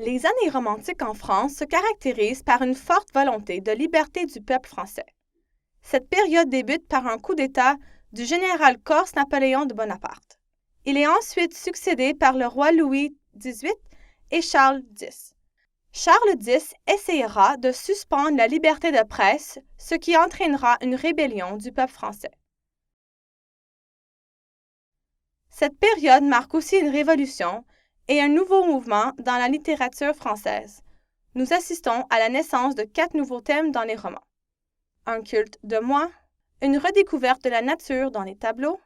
Les années romantiques en France se caractérisent par une forte volonté de liberté du peuple français. Cette période débute par un coup d'État du général corse Napoléon de Bonaparte. Il est ensuite succédé par le roi Louis XVIII et Charles X. Charles X essayera de suspendre la liberté de presse, ce qui entraînera une rébellion du peuple français. Cette période marque aussi une révolution et un nouveau mouvement dans la littérature française. Nous assistons à la naissance de 4 nouveaux thèmes dans les romans. Un culte de moi, une redécouverte de la nature dans les tableaux,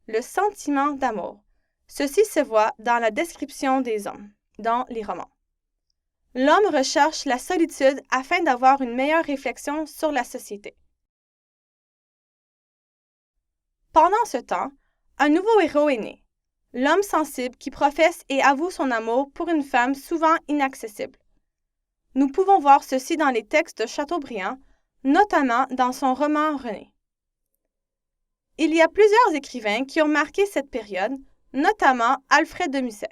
le sentiment d'amour. Ceci se voit dans la description des hommes, dans les romans. L'homme recherche la solitude afin d'avoir une meilleure réflexion sur la société. Pendant ce temps, un nouveau héros est né, l'homme sensible qui professe et avoue son amour pour une femme souvent inaccessible. Nous pouvons voir ceci dans les textes de Chateaubriand, notamment dans son roman René. Il y a plusieurs écrivains qui ont marqué cette période, notamment Alfred de Musset.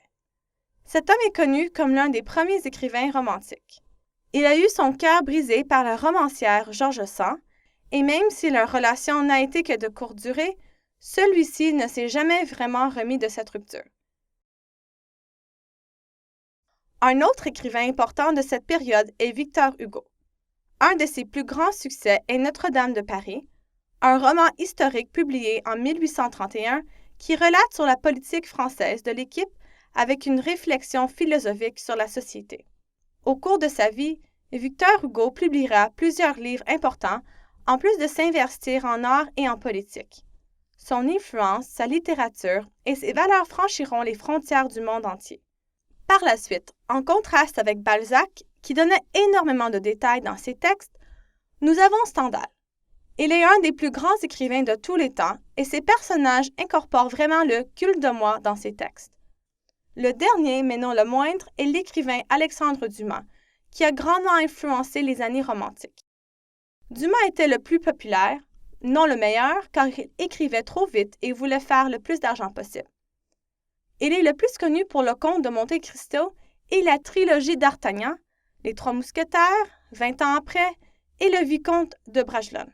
Cet homme est connu comme l'un des premiers écrivains romantiques. Il a eu son cœur brisé par la romancière George Sand, et même si leur relation n'a été que de courte durée, celui-ci ne s'est jamais vraiment remis de cette rupture. Un autre écrivain important de cette période est Victor Hugo. Un de ses plus grands succès est Notre-Dame de Paris, un roman historique publié en 1831 qui relate sur la politique française de l'équipe avec une réflexion philosophique sur la société. Au cours de sa vie, Victor Hugo publiera plusieurs livres importants en plus de s'investir en art et en politique. Son influence, sa littérature et ses valeurs franchiront les frontières du monde entier. Par la suite, en contraste avec Balzac, qui donnait énormément de détails dans ses textes, nous avons Stendhal. Il est un des plus grands écrivains de tous les temps et ses personnages incorporent vraiment le culte de moi dans ses textes. Le dernier, mais non le moindre, est l'écrivain Alexandre Dumas, qui a grandement influencé les années romantiques. Dumas était le plus populaire, non le meilleur, car il écrivait trop vite et voulait faire le plus d'argent possible. Il est le plus connu pour Le Comte de Monte Cristo et la trilogie d'Artagnan, Les Trois Mousquetaires, 20 ans après, et Le Vicomte de Bragelonne.